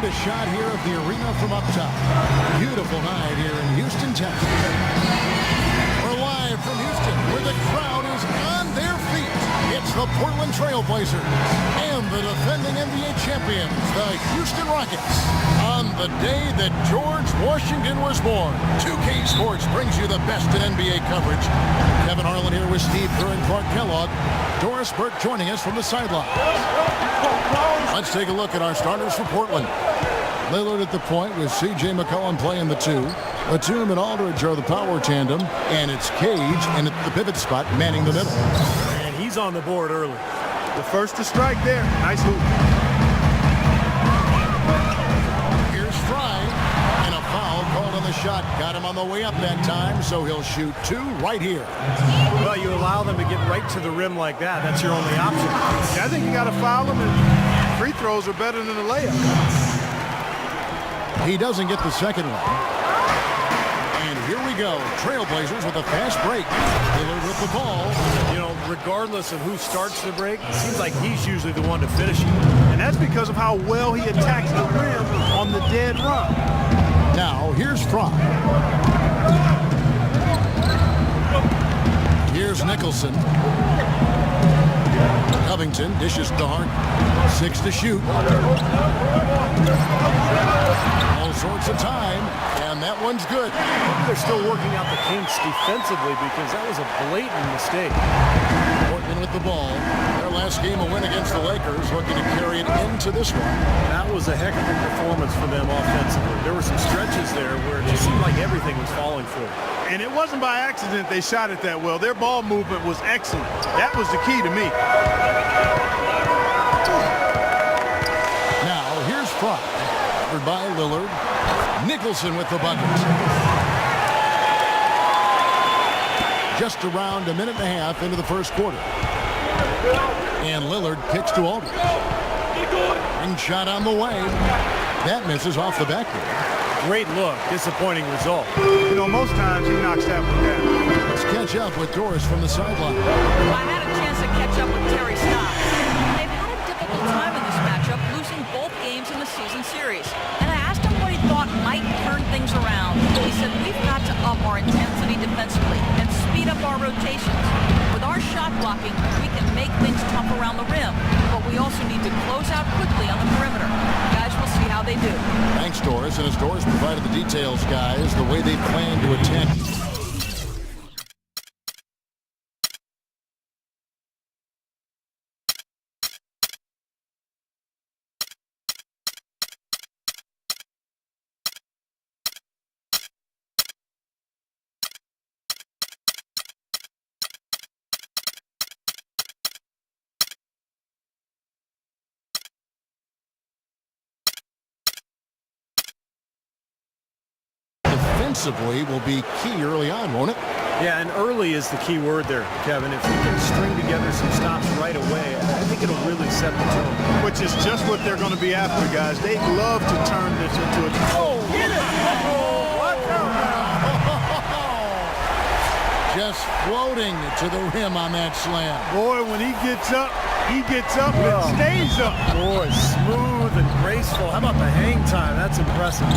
the shot here of the arena from up top. Beautiful night here in Houston, Texas. We're live from Houston, where the crowd is on their feet. It's the Portland Trail Blazers and the defending NBA champions, the Houston Rockets. On the day that George Washington was born, 2K Sports brings you the best in NBA coverage. Kevin Harlan here with Steve Kerr and Clark Kellogg. Doris Burke joining us from the sideline. Let's take a look at our starters for Portland. Lillard at the point with C.J. McCollum playing the 2. Batum and Aldridge are the power tandem, and it's Cage and at the pivot spot manning the middle. And he's on the board early. The first to strike there. Nice hoop. Here's Fry, and a foul called on the shot. Got him on the way up that time, so he'll shoot 2 right here. Well, you allow them to get right to the rim like that. That's your only option. Yeah, I think you got to foul them, and free throws are better than a layup. He doesn't get the second one. And here we go. Trailblazers with a fast break. Lillard with the ball. You know, regardless of who starts the break, it seems like he's usually the one to finish it. And that's because of how well he attacks the rim on the dead run. Now, here's Fry. Here's Nicholson. Covington dishes to Hart. 6 to shoot. All sorts of time, and that one's good. They're still working out the kinks defensively because that was a blatant mistake. Portland with the ball. Their last game a win against the Lakers, looking to carry it into this one. That was a heck of a performance for them offensively. There were some stretches there where it just seemed like everything was falling for them. And it wasn't by accident they shot it that well. Their ball movement was excellent. That was the key to me. Now, here's Fry. Covered by Lillard. Nicholson with the bucket. Just around a minute and a half into the first quarter. And Lillard kicks to Aldridge. And shot on the way. That misses off the backboard. Great look. Disappointing result. You know, most times he knocks that one down. Let's catch up with Doris from the sideline. Well, I had a chance to catch up with Terry Stotts. They've had a difficult time in this matchup, losing both games in the season series. And I asked him what he thought might turn things around. He said, we've got to up our intensity defensively and speed up our rotations. With our shot blocking, we can make things tough around the rim, but we also need to close out quickly on the perimeter. Guys, we'll see how they do. Thanks, Doris. And as Doris provided the details, guys, the way they plan to attack. Defensively will be key early on, won't it? Yeah, and early is the key word there, Kevin. If we can string together some stops right away, I think it'll really set the tone. Which is just what they're going to be after, guys. They love to turn this into a... Oh, get it! Oh, what? Just floating to the rim on that slam. Boy, when he gets up and stays up. Boy, smooth and graceful. How about the hang time? That's impressive.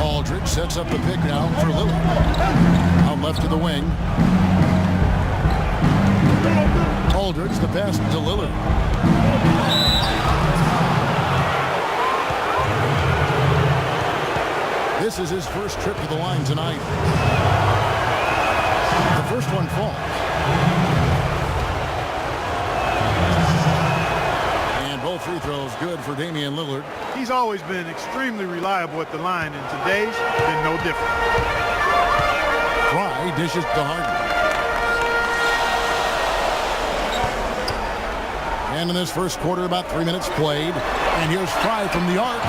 Aldridge sets up the pick now for Lillard. Out left to the wing. Aldridge, the pass to Lillard. This is his first trip to the line tonight. The first one falls. And both free throws good for Damian Lillard. He's always been extremely reliable at the line, and today's been no different. Fry dishes to Harden. And in this first quarter, about 3 minutes played. And here's Fry from the arc.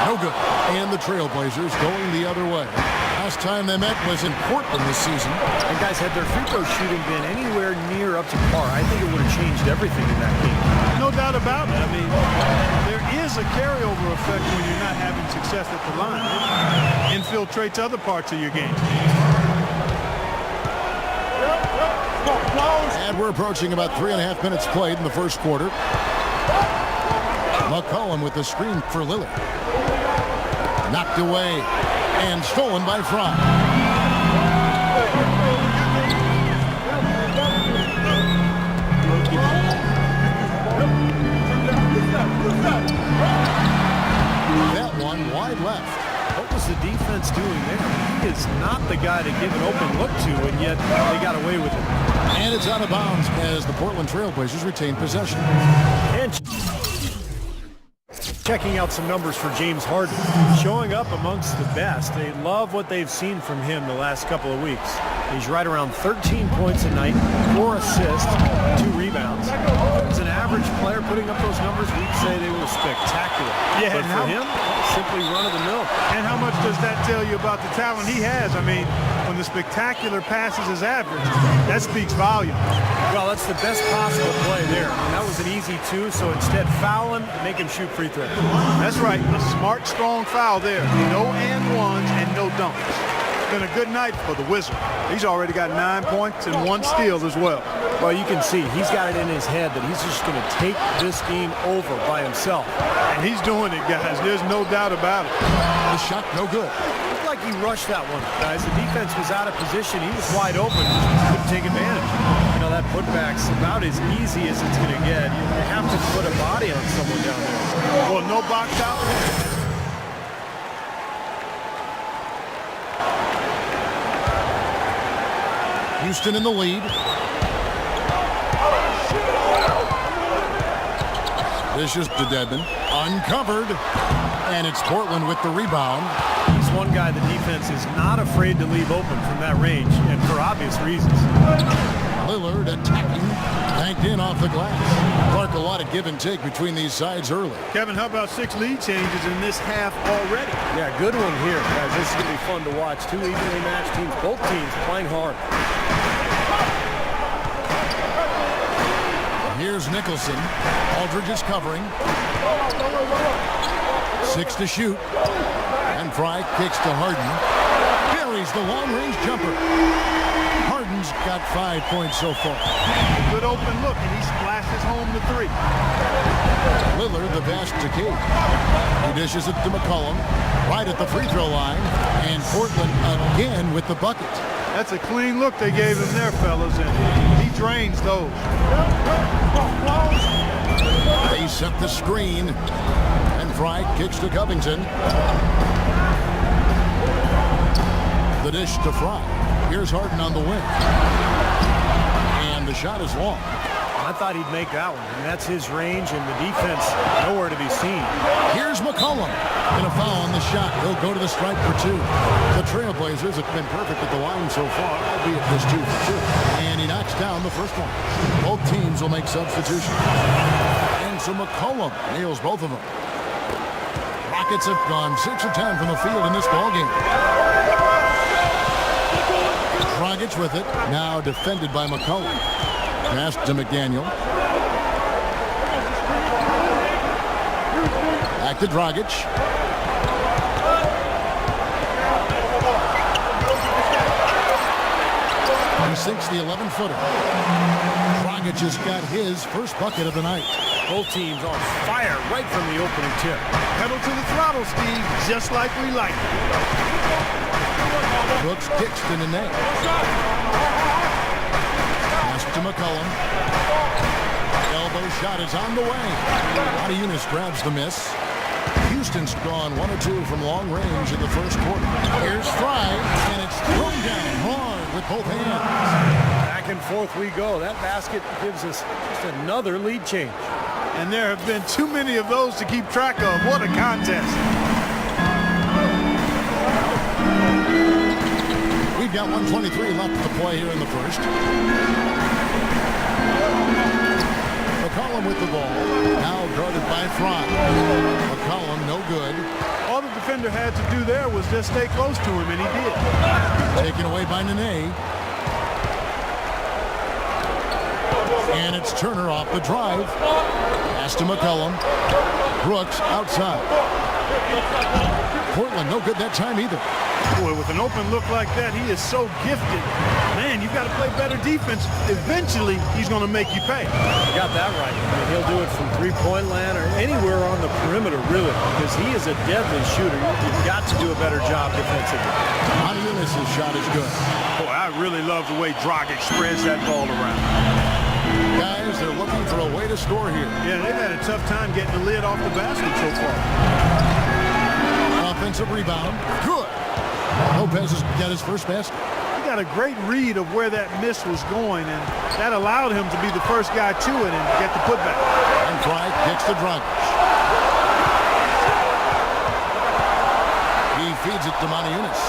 No good. And the Trailblazers going the other way. Last time they met was in Portland this season. And guys, had their free throw shooting been anywhere near up to par, I think it would have changed everything in that game. No doubt about it. I mean, there is a carryover effect when you're not having success at the line. It infiltrates other parts of your game. And we're approaching about 3.5 minutes played in the first quarter. McCollum with the screen for Lillard. Knocked away and stolen by Fry. That one wide left. What was the defense doing there? He is not the guy to give an open look to, and yet they got away with it. And it's out of bounds as the Portland Trailblazers retain possession. And checking out some numbers for James Harden. Showing up amongst the best. They love what they've seen from him the last couple of weeks. He's right around 13 points a night, 4 assists, 2 rebounds. As an average player putting up those numbers, we'd say they were spectacular. Yeah, but for him, simply run-of-the-mill. And how much does that tell you about the talent he has? I mean, when the spectacular passes his average, that speaks volume. Well, that's the best possible play there. And that was an easy 2, so instead foul him, make him shoot free throws. That's right. A smart, strong foul there. No and ones and no dunks. It's been a good night for the Wizard. He's already got 9 points and 1 steal as well. Well, you can see he's got it in his head that he's just going to take this game over by himself. And he's doing it, guys. There's no doubt about it. The shot no good. Looked like he rushed that one, guys. The defense was out of position. He was wide open. Just couldn't take advantage. You know, that putback's about as easy as it's going to get. You have to put a body on someone down there. Well, no box out. Houston in the lead. Vicious to Dedmon. Uncovered. And it's Portland with the rebound. He's one guy the defense is not afraid to leave open from that range, and for obvious reasons. Lillard attacking. Banked in off the glass. Clark, a lot of give and take between these sides early. Kevin, how about 6 lead changes in this half already? Yeah, good one here, guys. This is going to be fun to watch. 2 evenly matched teams, both teams playing hard. Here's Nicholson. Aldridge is covering. 6 to shoot. And Fry kicks to Harden. Buries the long-range jumper. Harden's got 5 points so far. Good open look, and he splashes home the 3. Lillard, the pass to Key. He dishes it to McCollum. Right at the free throw line. And Portland again with the bucket. That's a clean look they gave him there, fellas, and he drains those. They set the screen. And Fry kicks to Covington. The dish to Fry. Here's Harden on the wing. And the shot is long. I thought he'd make that one, and that's his range, and the defense nowhere to be seen. Here's McCollum. Gonna foul on the shot. He'll go to the stripe for 2. The Trailblazers have been perfect at the line so far, albeit just 2 for 2. And he knocks down the first one. Both teams will make substitutions. And so McCollum nails both of them. Rockets have gone 6 of 10 from the field in this ballgame. Dragic with it. Now defended by McCollum. Pass to McDaniel. Back to Dragic. He sinks the 11-footer. Dragic has got his first bucket of the night. Both teams on fire right from the opening tip. Pedal to the throttle, Steve, just like we like it. Brooks kicks to the net. Pass to McCollum. Elbow shot is on the way. Eunice grabs the miss. Houston's gone 1 or 2 from long range in the first quarter. Here's Fry, and it's thrown down hard with both hands. Back and forth we go. That basket gives us just another lead change. And there have been too many of those to keep track of. What a contest. We've got 1:23 left to play here in the first. McCollum with the ball. Now guarded by Fry. McCollum no good. All the defender had to do there was just stay close to him, and he did. Taken away by Nene. And it's Turner off the drive. Pass to McCollum. Brooks outside. Portland, no good that time either. Boy, with an open look like that, he is so gifted. Man, you've got to play better defense. Eventually, he's going to make you pay. You got that right. I mean, he'll do it from three-point land or anywhere on the perimeter, really, because he is a deadly shooter. You've got to do a better job defensively. Unis's shot is good. Boy, I really love the way Dragic spreads that ball around. Guys, they're looking for a way to score here. Yeah, they've had a tough time getting the lid off the basket so far. Offensive rebound. Good. Lopez has got his first basket. He got a great read of where that miss was going, and that allowed him to be the first guy to it and get the putback. And Fry kicks to Dragic. He feeds it to Unis.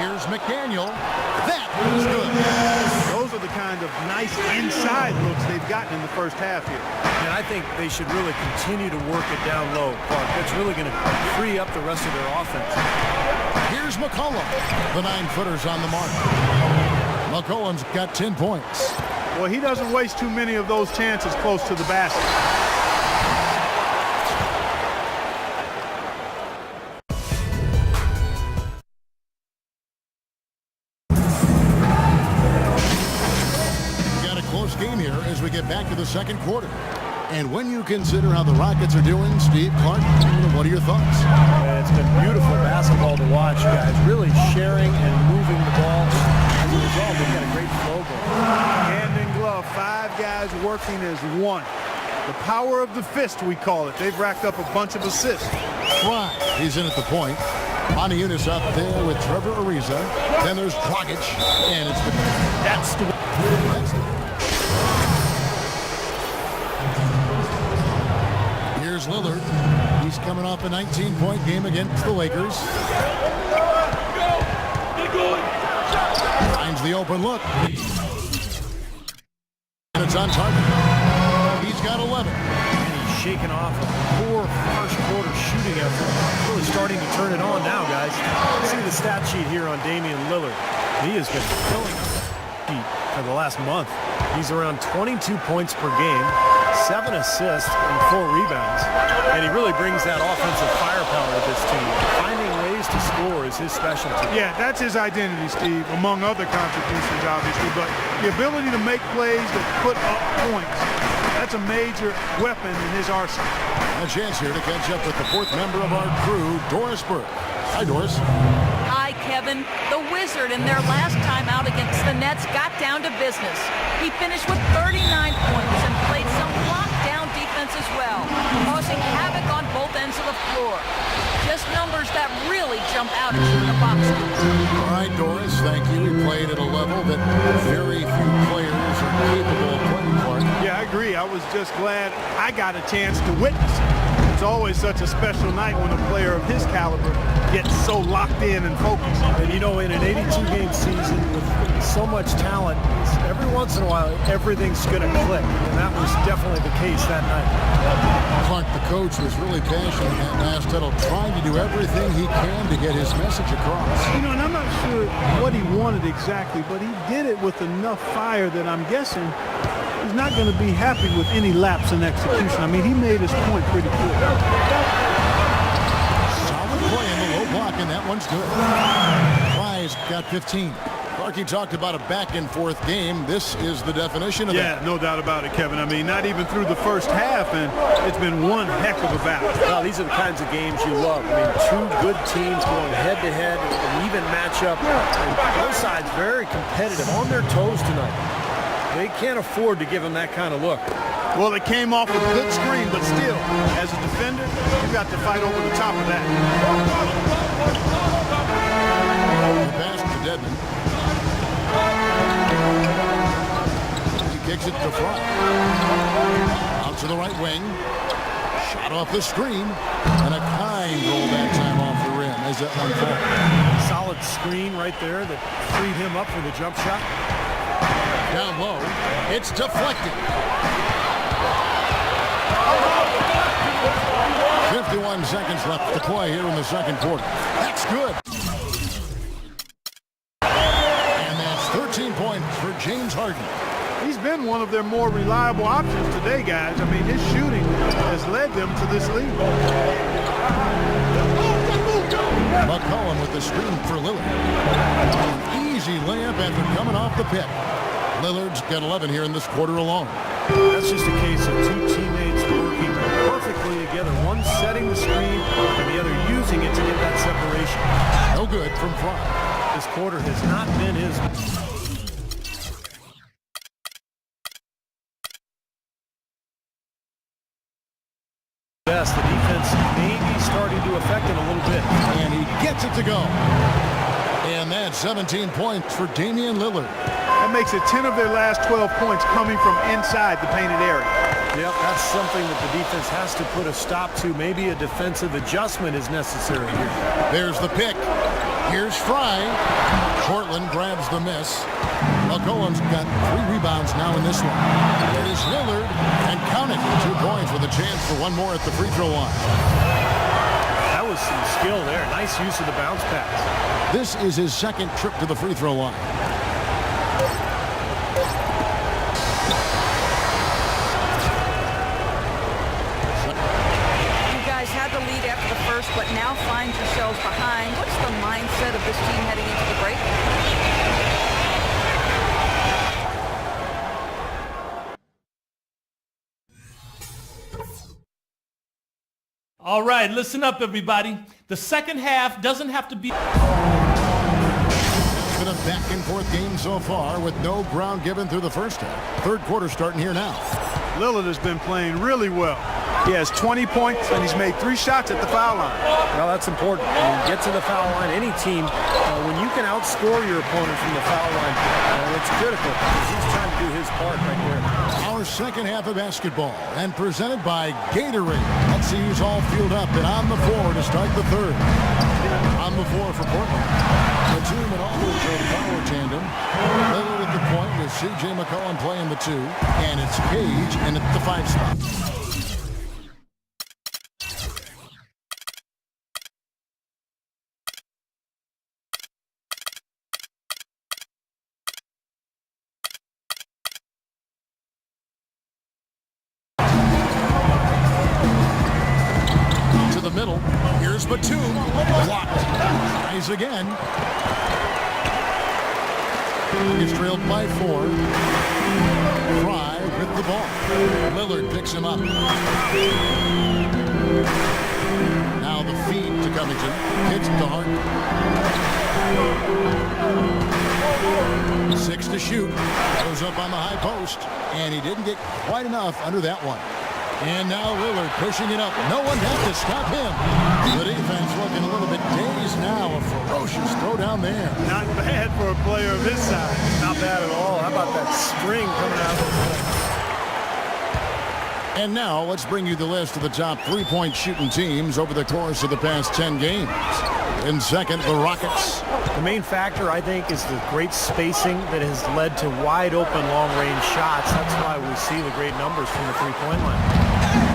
Here's McDaniel. That was good. Those are the kind of nice inside looks they've gotten in the first half here. And I think they should really continue to work it down low, Clark. That's really going to free up the rest of their offense. Here's McCollum. The 9-footer's on the mark. McCollum's got 10 points. Well, he doesn't waste too many of those chances close to the basket. Game here as we get back to the second quarter. And when you consider how the Rockets are doing, Steve, Clark, what are your thoughts? It's been beautiful basketball to watch, guys. Really sharing and moving the ball. As a result, they've got a great flow going. Hand in glove, 5 guys working as one. The power of the fist, we call it. They've racked up a bunch of assists. Fry, he's in at the point. Unis up there with Trevor Ariza. Then there's Dragic, and it's that's the Here's Lillard. He's coming off a 19-point game against the Lakers. Finds the open look. And it's on target. He's got 11. And he's shaking off a poor first-quarter shooting effort. Really starting to turn it on now, guys. See the stat sheet here on Damian Lillard. He has been killing it for the last month. He's around 22 points per game, 7 assists, and 4 rebounds. And he really brings that offensive firepower to this team. Finding ways to score is his specialty. Yeah, that's his identity, Steve, among other contributions, obviously. But the ability to make plays that put up points, that's a major weapon in his arsenal. A chance here to catch up with the 4th member of our crew, Doris Burke. Hi, Doris. Hi, Kevin. The Wizard, in their last time out against the Nets, got down to business. He finished with 39 points and played some lockdown defense as well, causing havoc on both ends of the floor. Just numbers that really jump out at you in the box score. All right, Doris, thank you. We played at a level that very few players are capable of playing for. Yeah, I agree. I was just glad I got a chance to witness it. It's always such a special night when a player of his caliber gets so locked in and focused. And you know, in an 82-game season with so much talent, every once in a while, everything's going to click. And that was definitely the case that night. Clark, the coach, was really passionate in that last huddle, trying to do everything he can to get his message across. You know, and I'm not sure what he wanted exactly, but he did it with enough fire that I'm guessing he's not going to be happy with any lapse in execution. I mean, he made his point pretty clear. Solid play in the low block, and that one's good. Fry's got 15. Clarky talked about a back-and-forth game. This is the definition of that. Yeah, no doubt about it, Kevin. I mean, not even through the first half, and it's been one heck of a battle. Well, these are the kinds of games you love. I mean, 2 good teams going head-to-head, an even matchup. And both sides very competitive, on their toes tonight. They can't afford to give him that kind of look. Well, it came off a good screen, but still, as a defender, you've got to fight over the top of that. The pass to Dedmon. He kicks it to Fry. Out to the right wing. Shot off the screen. And a kind roll that time off the rim as that one falls. Solid screen right there that freed him up for the jump shot. Down low, it's deflected. 51 seconds left to play here in the second quarter. That's good. And that's 13 points for James Harden. He's been one of their more reliable options today, guys. I mean, his shooting has led them to this lead. McCollum with the screen for Lillard. An easy layup after coming off the pick. Lillard's got 11 here in this quarter alone. That's just a case of two teammates working perfectly together. One setting the screen and the other using it to get that separation. No good from Fry. This quarter has not been his best. The defense may be starting to affect him a little bit. And he gets it to go. And that's 17 points for Damian Lillard. That makes it 10 of their last 12 points coming from inside the painted area. Yep, that's something that the defense has to put a stop to. Maybe a defensive adjustment is necessary here. There's the pick. Here's Fry. Portland grabs the miss. McCollum's got 3 rebounds now in this one. There's Lillard, and count it, 2 points with a chance for one more at the free throw line. That was some skill there. Nice use of the bounce pass. This is his second trip to the free throw line. You guys had the lead after the first, but now find yourselves behind. What's the mindset of this team heading into the break? All right, listen up, everybody. The second half doesn't have to be... It's been a back-and-forth game so far with no ground given through the first half. Third quarter starting here now. Lillard has been playing really well. He has 20 points, and he's made 3 shots at the foul line. Well, that's important. When you get to the foul line, any team, when you can outscore your opponent from the foul line, it's critical because he's trying to do his part right there. Our second half of basketball, and presented by Gatorade. Let's see who's all fueled up and on the floor to start the third. On the floor for Portland. Batum and Aldridge are the power tandem. Lillard at the point with C.J. McCollum playing the 2, and it's Cage and at the 5 spot. Middle. Here's Batum. Blocked. Tries again. He's trailed by 4. Fry with the ball. Lillard picks him up. Now the feed to Covington. Hits to Hart. 6 to shoot. Goes up on the high post. And he didn't get quite enough under that one. And now Lillard pushing it up. No one had to stop him. The defense looking a little bit dazed now. A ferocious throw down there. Not bad for a player of his size. Not bad at all. How about that spring coming out of the... And now let's bring you the list of the top 3-point shooting teams over the course of the past 10 games. In second, the Rockets. The main factor, I think, is the great spacing that has led to wide-open long-range shots. That's why we see the great numbers from the three-point line.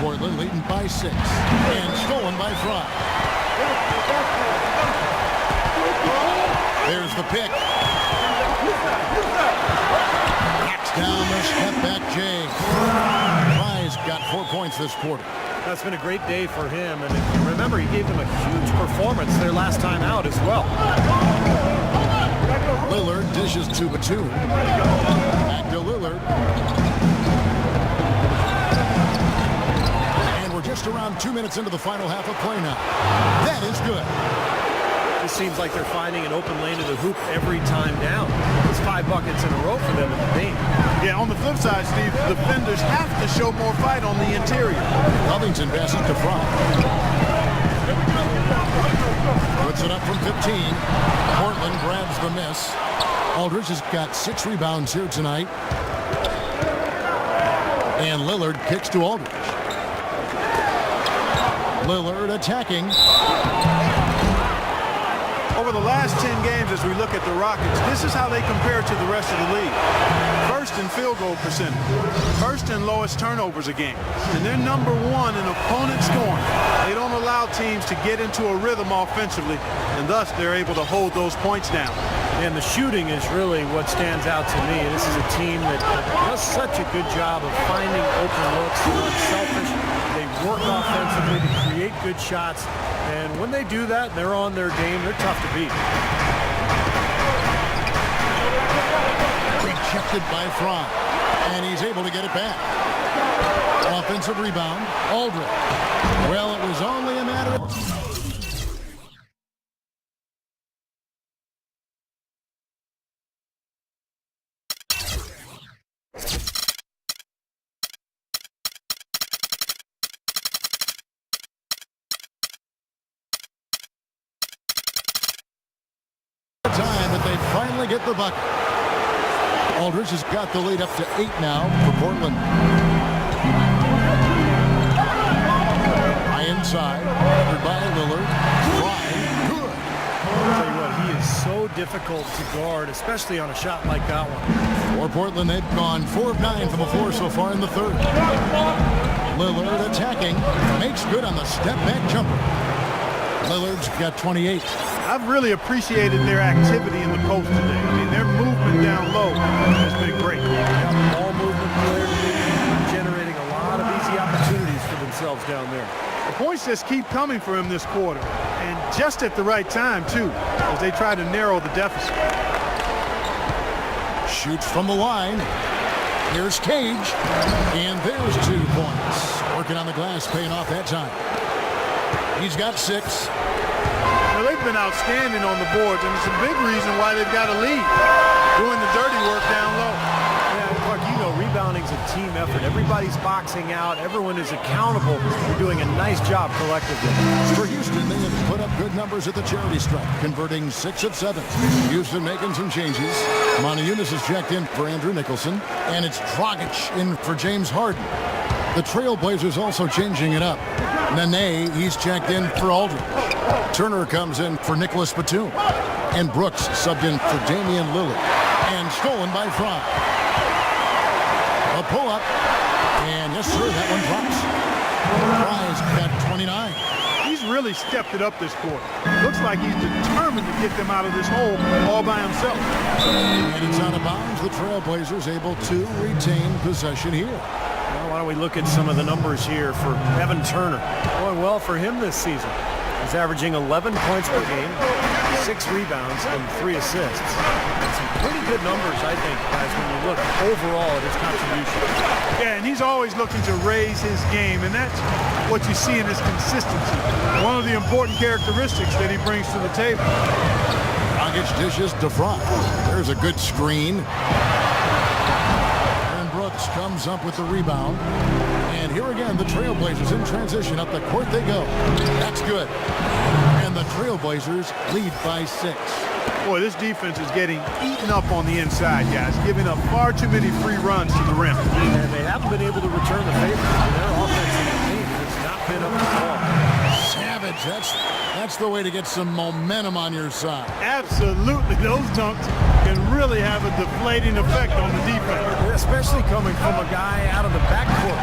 Portland leading by 6 and stolen by Fry. There's the pick. Knocks down the step-back Jay. Fry's got 4 points this quarter. That's been a great day for him, and if you remember, he gave them a huge performance their last time out as well. Lillard dishes to Batum. Back to Lillard. And we're just around 2 minutes into the final half of play now. That is good. It seems like they're finding an open lane to the hoop every time down. It's 5 buckets in a row for them in the paint. Yeah, on the flip side, Steve, the defenders have to show more fight on the interior. Covington passes to Fry. Puts it up from 15. Portland grabs the miss. Aldridge has got 6 rebounds here tonight. And Lillard kicks to Aldridge. Lillard attacking. Over the last 10 games, as we look at the Rockets, this is how they compare to the rest of the league. First in field goal percentage, first in lowest turnovers a game, and they're #1 in opponent scoring. They don't allow teams to get into a rhythm offensively, and thus they're able to hold those points down. And the shooting is really what stands out to me. This is a team that does such a good job of finding open looks. They're unselfish. They work offensively to create good shots. And when they do that, they're on their game. They're tough to beat. Rejected by Fry. And he's able to get it back. Offensive rebound. Aldridge. Well, it was only a matter of... time that they finally get the bucket. Aldridge has got the lead up to 8 now for Portland. High inside, covered by Lillard. Fly, good. I'll tell you what, he is so difficult to guard, especially on a shot like that one. For Portland, they've gone 4 of 9 from the floor so far in the third. Lillard attacking, makes good on the step-back jumper. Lillard's got 28. I've really appreciated their activity in the post today. I mean, their movement down low has been great. Ball movement, player movement, generating a lot of easy opportunities for themselves down there. The points just keep coming for him this quarter, and just at the right time, too, as they try to narrow the deficit. Shoots from the line. Here's Cage, and there's 2 points. Working on the glass, paying off that time. He's got 6. Well, they've been outstanding on the boards, and it's a big reason why they've got a lead, doing the dirty work down low. Yeah, Clark, you know, rebounding's a team effort. Everybody's boxing out. Everyone is accountable for doing a nice job collectively. For Houston, they have put up good numbers at the charity stripe, converting 6 of 7. Houston making some changes. Montejunas is checked in for Andrew Nicholson, and it's Dragic in for James Harden. The Trailblazers also changing it up. Nene, he's checked in for Aldridge. Turner comes in for Nicholas Batum. And Brooks subbed in for Damian Lillard. And stolen by Fry. A pull-up. And yes, sir, that one drops. Fry's got 29. He's really stepped it up this quarter. Looks like he's determined to get them out of this hole all by himself. And it's out of bounds. The Trailblazers able to retain possession here. Well, why don't we look at some of the numbers here for Evan Turner. Going well for him this season. He's averaging 11 points per game, 6 rebounds, and 3 assists. That's some pretty good numbers, I think, guys, when you look overall at his contribution. Yeah, and he's always looking to raise his game, and that's what you see in his consistency. One of the important characteristics that he brings to the table. Dragic dishes to Fry. There's a good screen. Brooks comes up with the rebound. And here again, the Trailblazers in transition. Up the court they go. That's good. And the Trailblazers lead by 6. Boy, this defense is getting eaten up on the inside, guys, giving up far too many free runs to the rim. And they haven't been able to return the favor. Their offensive team has not been up to par. Savage, that's the way to get some momentum on your side. Absolutely. Those dunks can really have a deflating effect on the defense. Especially coming from a guy out of the backcourt.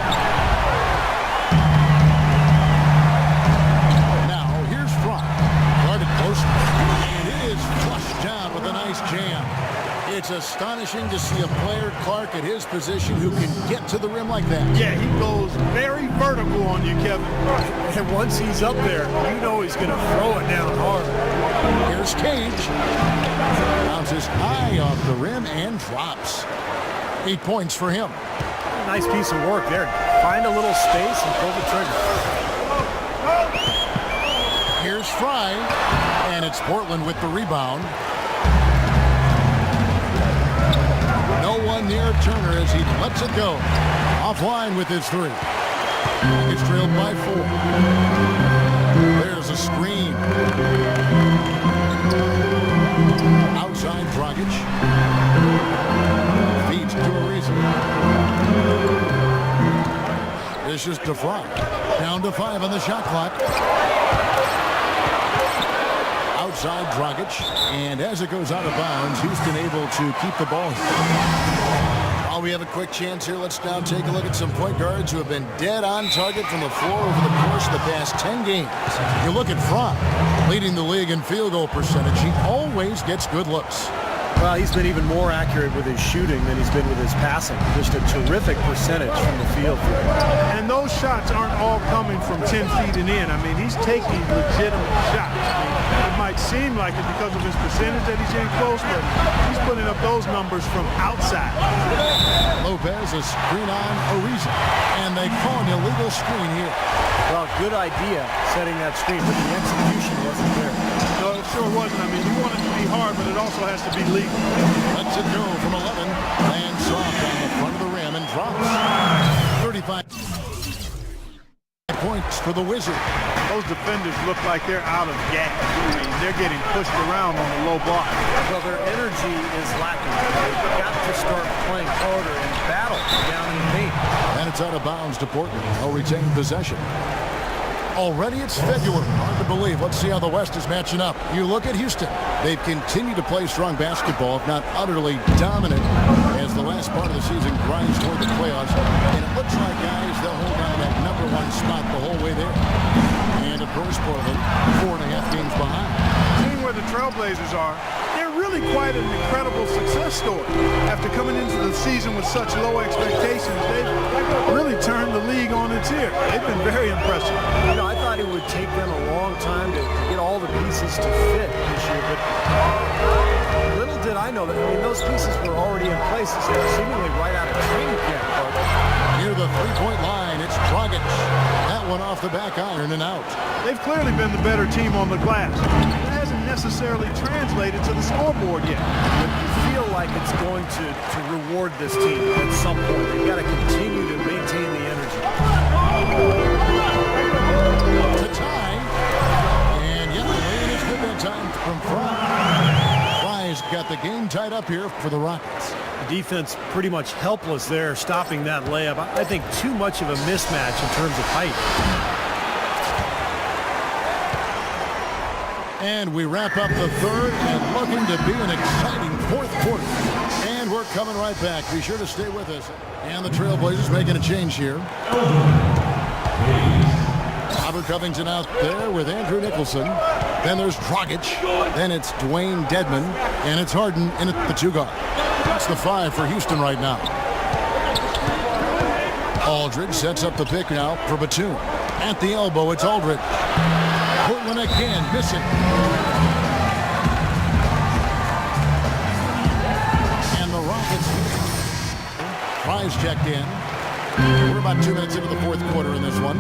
Now, here's Fry. Guarded close. And it is flushed down with a nice jam. It's astonishing to see a player, Clark, at his position who can get to the rim like that. Yeah, he goes very vertical on you, Kevin. And once he's up there, you know he's going to throw it down hard. Here's Cage. Bounces high off the rim and drops. 8 points for him. Nice piece of work there. Find a little space and pull the trigger. Here's Fry. And it's Portland with the rebound. No one near Turner as he lets it go. Offline with his 3. It's trailed by 4. There's a screen. Outside Dragic. Feeds to Ariza. This is to Fry. Down to 5 on the shot clock. Outside Dragic, and as it goes out of bounds, Houston able to keep the ball. While we have a quick chance here, let's now take a look at some point guards who have been dead on target from the floor over the course of the past 10 games. You look at Fry, leading the league in field goal percentage. He always gets good looks. Well, he's been even more accurate with his shooting than he's been with his passing. Just a terrific percentage from the field. And those shots aren't all coming from 10 feet and in. I mean, he's taking legitimate shots. I mean, it might seem like it because of his percentage that he's in close, but he's putting up those numbers from outside. Lopez, a screen on Ariza, and they call an illegal screen here. Well, good idea setting that screen, but the execution wasn't there. No, it sure wasn't. I mean, you want it to be hard, but it also has to be legal. Lets it go from 11, and soft on the front of the rim and drops. 35 points for the Wizards. Those defenders look like they're out of gas. I mean, they're getting pushed around on the low block. Well, their energy is lacking. They've got to start playing harder and battle down in the paint. And it's out of bounds to Portland. They'll retain possession. Already it's February. Hard to believe. Let's see how the West is matching up. You look at Houston. They've continued to play strong basketball, if not utterly dominant, as the last part of the season grinds toward the playoffs. And it looks like, guys, they'll hold on to that #1 spot the whole way there. And, of course, Portland, 4.5 games behind. Seeing where the Trailblazers are, they're really quite an incredible success story. After coming into the season with such low expectations, they've really turned the league on its ear. They've been very impressive. You know, I thought it would take them a long time to get all the pieces to fit this year, but little did I know that. I mean, those pieces were already in place seemingly right out of training camp. Near the three-point line, it's Dragic. That one off the back iron and out. They've clearly been the better team on the glass. It hasn't necessarily translated to the scoreboard yet. But you feel like it's going to reward this team at some point. They've got to continue to maintain the energy. To tie. And yep, the rain is good that time from Fry. Fry's got the game tied up here for the Rockets. Defense pretty much helpless there, stopping that layup. I think too much of a mismatch in terms of height. And we wrap up the third and looking to be an exciting fourth quarter. And we're coming right back. Be sure to stay with us. And the Trailblazers making a change here. Robert Covington out there with Andrew Nicholson. Then there's Dragic. Then it's Dwayne Dedmon. And it's Harden in at the 2 guard. That's the 5 for Houston right now. Aldridge sets up the pick now for Batum. At the elbow, it's Aldridge. Portland again, missing. And the Rockets. Prize checked in. We're about 2 minutes into the fourth quarter in this one.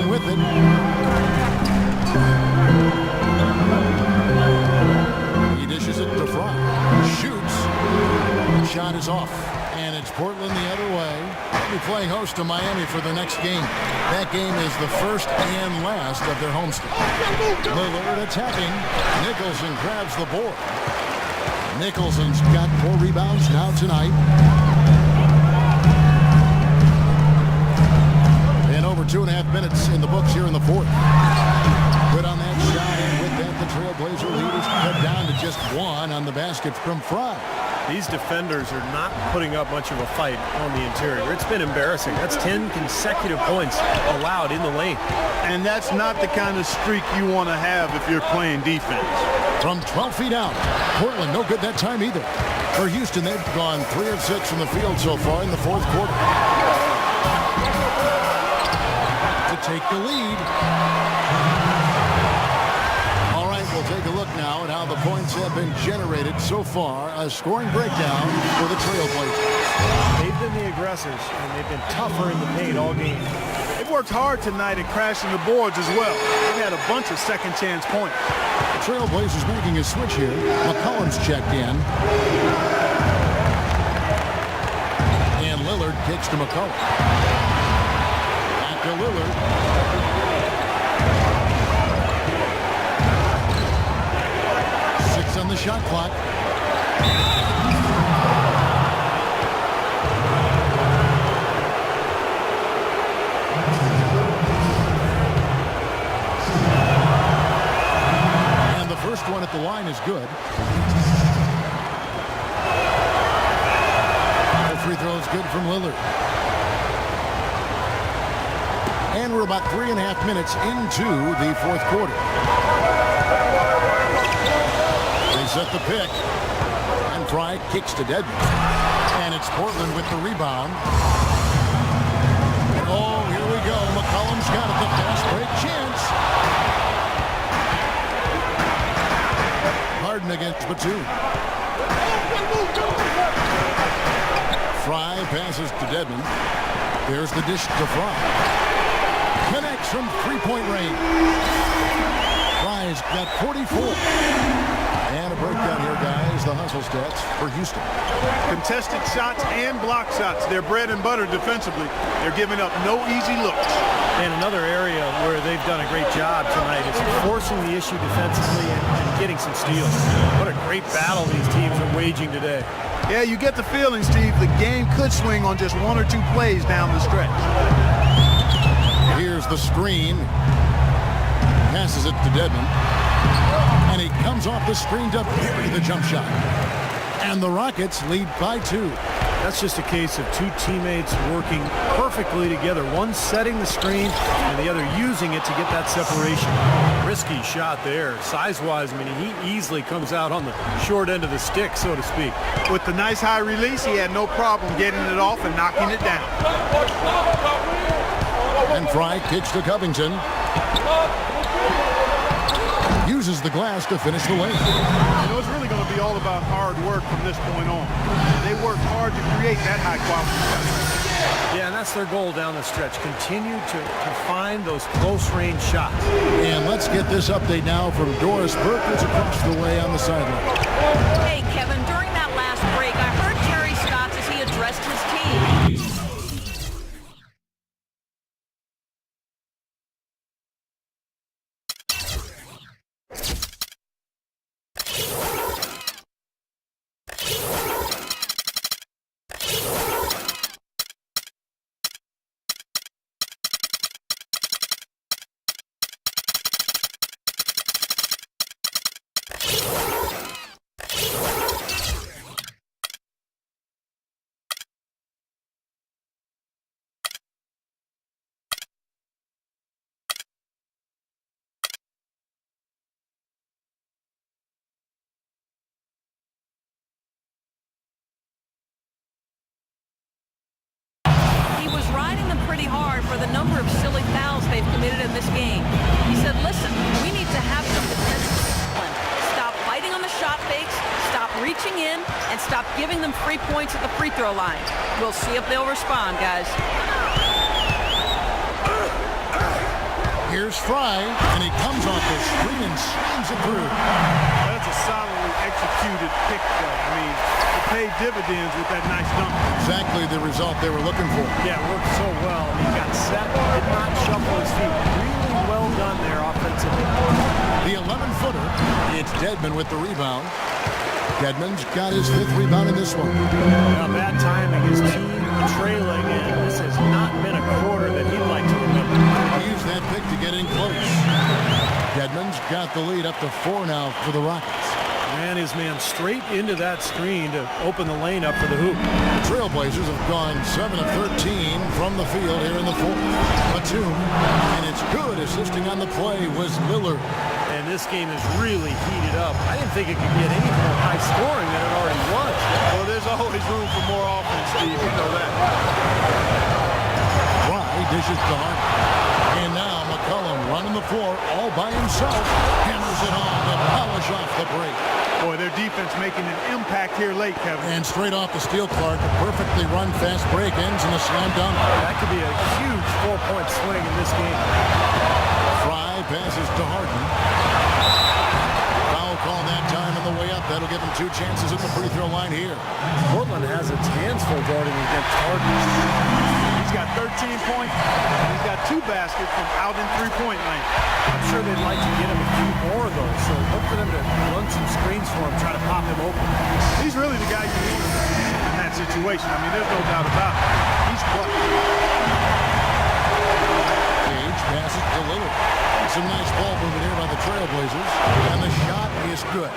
With it. He dishes it to Fry. Shoots. Shot is off. And it's Portland the other way. They'll be playing host to Miami for the next game. That game is the first and last of their homestand. Lillard attacking. Nicholson grabs the board. Nicholson's got 4 rebounds now tonight. And over 2.5 minutes in the books here in the fourth. Good on that shot, and with that, the Trailblazer lead is cut down to just 1 on the basket from Fry. These defenders are not putting up much of a fight on the interior. It's been embarrassing. That's 10 consecutive points allowed in the lane. And that's not the kind of streak you want to have if you're playing defense. From 12 feet out, Portland no good that time either. For Houston, they've gone 3 of 6 from the field so far in the fourth quarter. To take the lead. We'll take a look now at how the points have been generated so far. A scoring breakdown for the Trailblazers. They've been the aggressors, and they've been tougher in the paint all game. They've worked hard tonight at crashing the boards as well. They've had a bunch of second chance points. The Trailblazers making a switch here. McCollum's checked in. And Lillard kicks to McCollum. Back to Lillard. On the shot clock. And the first one at the line is good. The free throw is good from Lillard. And we're about 3.5 minutes into the fourth quarter. They set the pick. And Fry kicks to Dedmon. And it's Portland with the rebound. Oh, here we go. McCollum's got it. The fast break chance. Harden against Batum. Fry passes to Dedmon. There's the dish to Fry. Connects from three-point range. Fry's got 44. And a breakdown here, guys. The hustle stats for Houston. Contested shots and block shots. They're bread and butter defensively. They're giving up no easy looks. And another area where they've done a great job tonight is forcing the issue defensively and getting some steals. What a great battle these teams are waging today. Yeah, you get the feeling, Steve, the game could swing on just one or two plays down the stretch. Here's the screen. Passes it to Dedmon. And he comes off the screen to bury the jump shot. And the Rockets lead by 2. That's just a case of two teammates working perfectly together. One setting the screen and the other using it to get that separation. Risky shot there. Size-wise, I mean, he easily comes out on the short end of the stick, so to speak. With the nice high release, he had no problem getting it off and knocking it down. And Fry kicks to Covington. Uses the glass to finish the lane. You know, it's really going to be all about hard work from this point on. They work hard to create that high-quality shot. Yeah, and that's their goal down the stretch. Continue to find those close-range shots. And let's get this update now from Doris Burke, who's across the way on the sideline. Hey, Kevin, during that last break, I heard Terry Stotts as he addressed his team. Riding them pretty hard for the number of silly fouls they've committed in this game. He said, listen, we need to have some defensive discipline. Stop fighting on the shot fakes, stop reaching in, and stop giving them free points at the free throw line. We'll see if they'll respond, guys. Here's Fry, and he comes off the screen and slams it through. That's a solidly executed pick play. I mean, it paid dividends with that nice dunk. Exactly the result they were looking for. Yeah, it worked so well. He got set, did not shuffle his feet. Really well done there offensively. The 11-footer, it's Dedmon with the rebound. Dedmon's got his 5th rebound in this one. Now, bad timing. His team trailing, and this has not been a quarter that he'd like to remember. Use that pick to get in close. Dedmon's got the lead up to 4 now for the Rockets. And his man straight into that screen to open the lane up for the hoop. The Trailblazers have gone 7 of 13 from the field here in the 4th. Batum, and it's good. Assisting on the play was Lillard. And this game is really heated up. I didn't think it could get any more high scoring than it already was. Well, there's always room for more offense, Steve. You know that. Fry dishes to Harden. And now McCollum running the floor all by himself. Hammers it on to polish off the break. Boy, their defense making an impact here late, Kevin. And straight off the steal, Clark, a perfectly run fast break ends in a slam dunk. That could be a huge 4-point swing in this game. Fry passes to Harden. Foul call that time on the way up. That'll give him 2 chances at the free throw line here. Portland has its hands full guarding against Harden. He's got 13 points. He's got 2 baskets from out in three-point lane. I'm sure they'd like to get him a few more of those, so look for them to run some screens for him, try to pop him open. He's really the guy you need in that situation. I mean, there's no doubt about it. He's clutch. Page passes to Lillard. Some nice ball movement here by the Trailblazers. And the shot is good.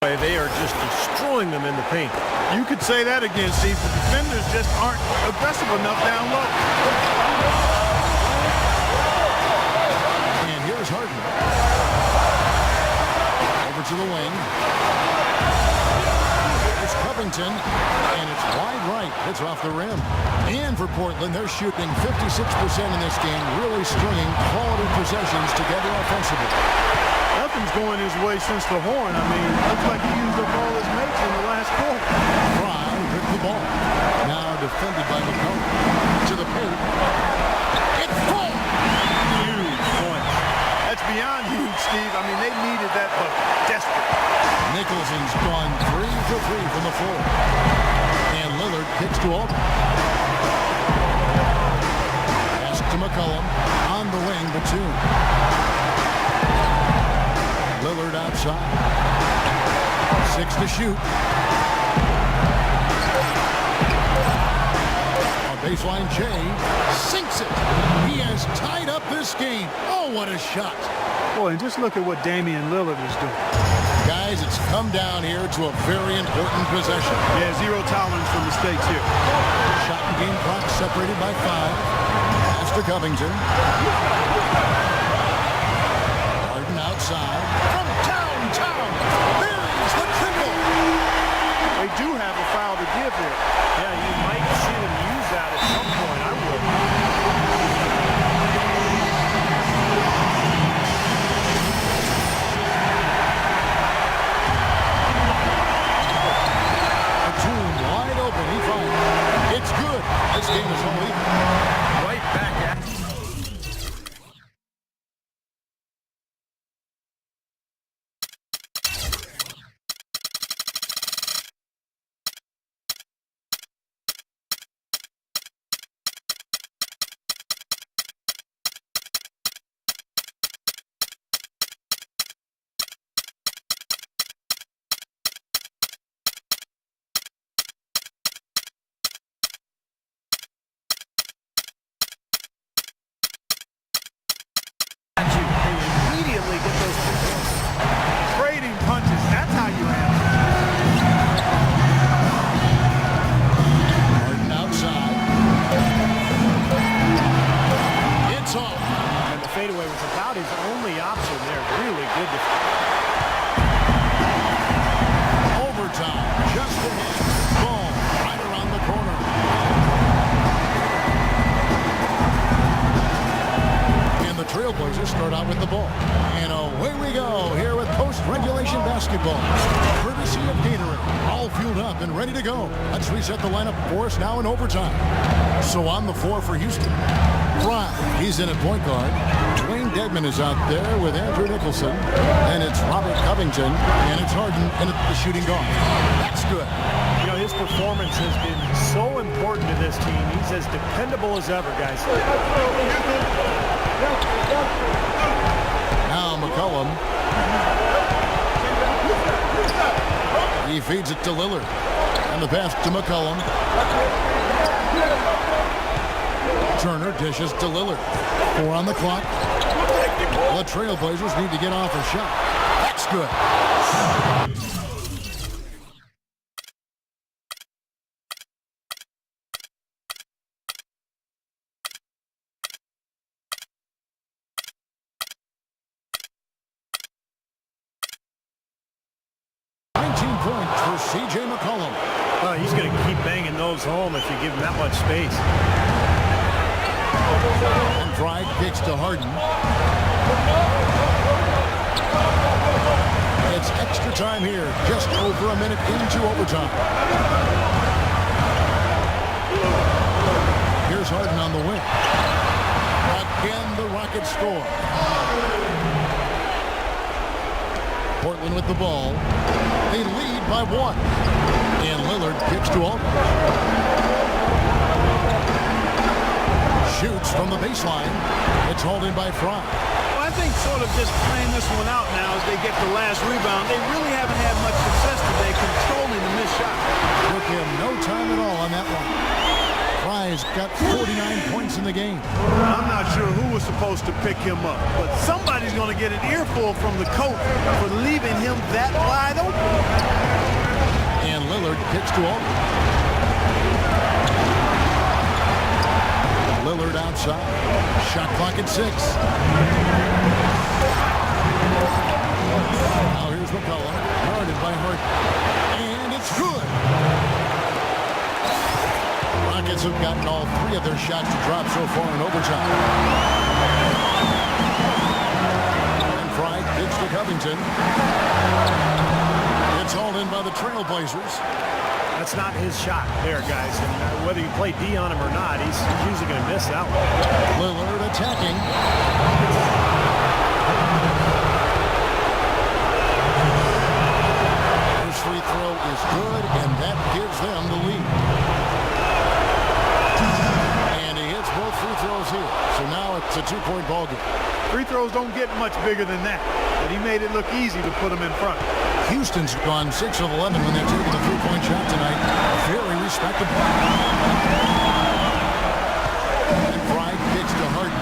They are just destroying them in the paint. You could say that again, Steve. The defenders just aren't aggressive enough down low. And here's Harden. Over to the wing. It's Covington, and it's wide right. It's off the rim. And for Portland, they're shooting 56% in this game, really stringing quality possessions together offensively. Nothing's going his way since the horn. I mean, looks like he used up all his mates in the last quarter. Fry with the ball. Now defended by McCollum. To the paint. It's full! Huge points. That's beyond huge, Steve. I mean, they needed that bucket. Desperate. Nicholson's gone 3 for 3 from the floor. And Lillard kicks to Aldridge. Pass to McCollum. On the wing, Batum. Lillard outside. 6 to shoot. On baseline, Jay sinks it. He has tied up this game. Oh, what a shot. Boy, and just look at what Damian Lillard is doing. Guys, it's come down here to a very important possession. Yeah, zero tolerance for mistakes here. Shot and game clock separated by 5. Pass to Covington. Harden outside. From downtown. There's the triple. They do have a foul to give here. Yeah, you might see them use that at some point. I would. Batum wide open. He finds. It's good. This game is all even. Right back at it. Immediately get those Trading punches. That's how you handle it. Harden outside. It's off. and the fadeaway was about his only option there. Really good defense. Overtime. Just ahead. Ball right around the corner. And the Trailblazers start out with the ball. And away we go here with post-regulation basketball. Courtesy of Gatorade. All fueled up and ready to go. Let's reset the lineup for us now in overtime. So on the floor for Houston. Fry, he's in at point guard. Dwayne Dedman is out there with Andrew Nicholson. And it's Robert Covington. And it's Harden in at the shooting guard. That's good. You know, his performance has been so important to this team. He's as dependable as ever, guys. Now McCollum. He feeds it to Lillard. And the pass to McCollum. Turner dishes to Lillard. 4 on the clock. The Trailblazers need to get off a shot. That's good. Points for C.J. McCollum. Well, he's going to keep banging those home if you give him that much space. And Fry kicks to Harden. It's extra time here, just over a minute into overtime. Here's Harden on the wing. Again, the Rockets score. Portland with the ball. They lead by 1. And Lillard kicks to Aldridge. Shoots from the baseline. It's hauled in by Fry. Well, I think sort of just playing this one out now as they get the last rebound. They really haven't had much success today controlling the missed shot. Took him no time at all on that one. Fry has got 49 points in the game. I'm not sure who was supposed to pick him up, but somebody's going to get an earful from the coach for leaving him that wide open. And Lillard kicks to Aldridge. Lillard outside. Shot clock at 6. Now here's McCollum. Guarded by Hart. And it's good. Rockets have gotten all 3 of their shots to drop so far in overtime. And Fry kicks to Covington. It's hauled in by the Trailblazers. That's not his shot there, guys. And whether you play D on him or not, he's usually going to miss that one. Lillard attacking. His free throw is good, and that gives them the lead. And he hits both free throws here. So now it's a 2-point ball game. Free throws don't get much bigger than that, but he made it look easy to put him in front. Houston's gone 6 of 11 when they're taking the 3-point shot tonight. Very respectable. And Fry kicks to Harden.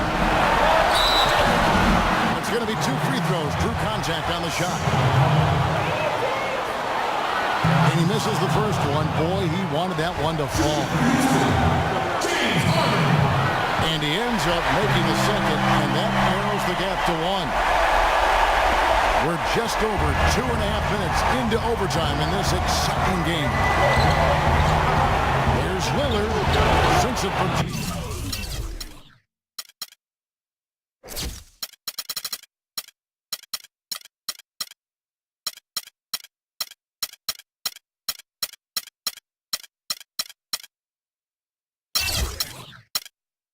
It's going to be 2 free throws. Drew contact on the shot. And he misses the first one. Boy, he wanted that one to fall. And he ends up making the second, and that narrows the gap to 1. We're just over 2.5 minutes into overtime in this exciting game. There's Lillard. Sinks it from deep.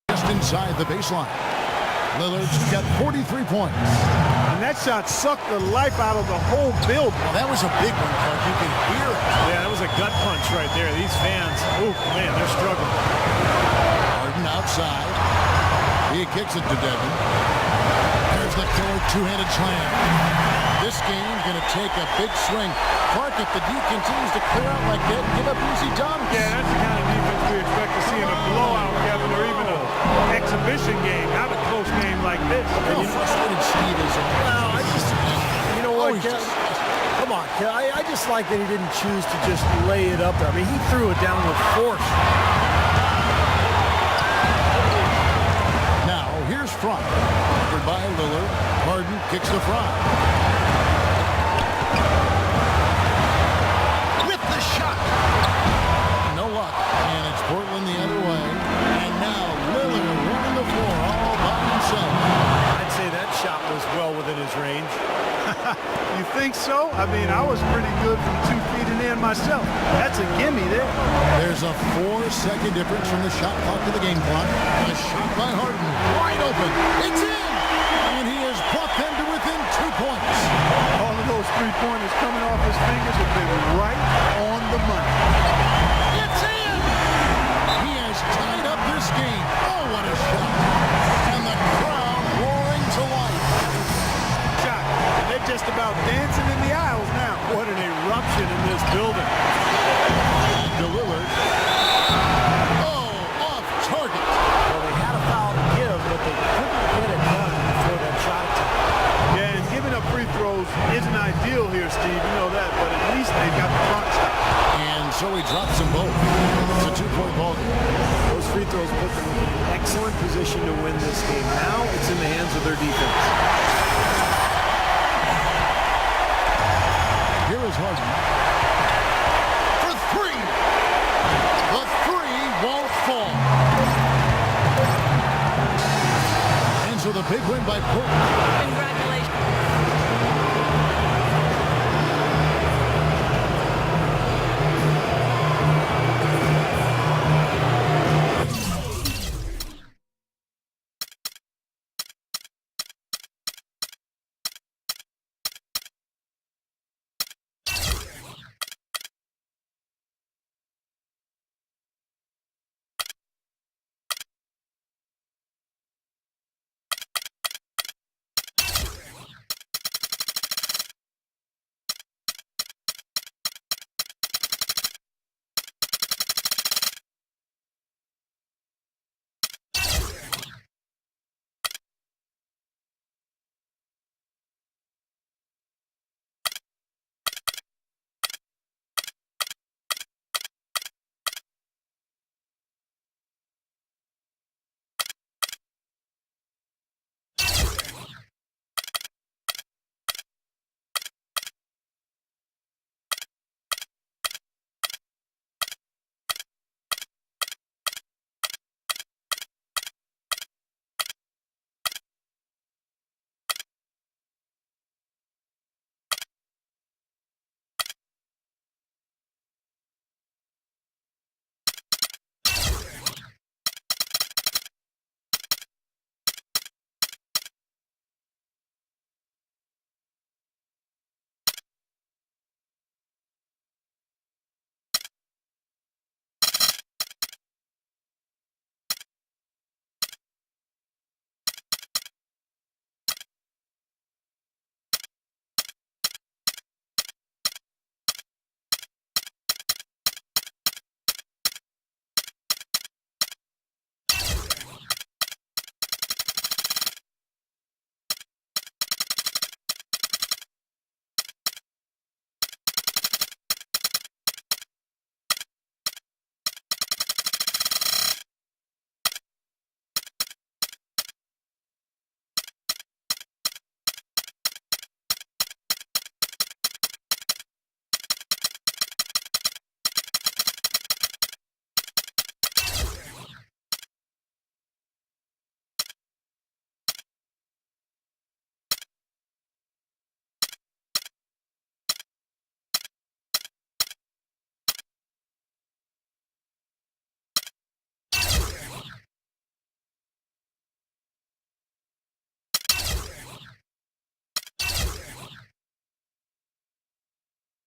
Just inside the baseline. Lillard's got 43 points. And that shot sucked the life out of the whole building. Well, that was a big one, Clark. You can hear it. Yeah, that was a gut punch right there. These fans, oh man, they're struggling. Harden outside. He kicks it to Devin. There's the killer 2-handed slam. This game's going to take a big swing. Clark, if the D continues to clear out like that, give up easy dunks. Yeah, that's the kind of defense we expect to see in a blowout, Kevin, or even an exhibition game, not a close game like this. How frustrated Steve is. Well, I just, you know what, Kev? Come on, Kev. I just like that he didn't choose to just lay it up there. I mean, he threw it down with force. Now, here's Fry. Covered by Lillard. Harden kicks to Fry. With the shot. No luck. And it's Portland the other way. And now Lillard running the floor all by himself. I'd say that shot was well within his range. You think so? I mean, I was pretty good from 2 feet and in myself. That's a gimme there. There's a 4-second difference from the shot clock to the game clock. A shot by Harden. Wide open. It's in. And he has brought them to within 2 points. All of those 3-pointers coming off his fingers have been right on the money. It's in. He has tied up this game. Oh, what a shot. And the crowd roaring to life. Shot. And they're just about dancing in the aisles now. What an eruption in this building. To Lillard. Oh, off target. Well, they had a foul to give, but they couldn't get it done before that shot attempt. Yeah, and giving up free throws isn't ideal here, Steve. You know that, but at least they got the clock stopped. And so he drops them both. It's a 2-point ball game. Those free throws put them in an excellent position to win this game. Now it's in the hands of their defense. Here is Harden. For 3. The 3 won't fall. And so the big win by Portland. Congratulations.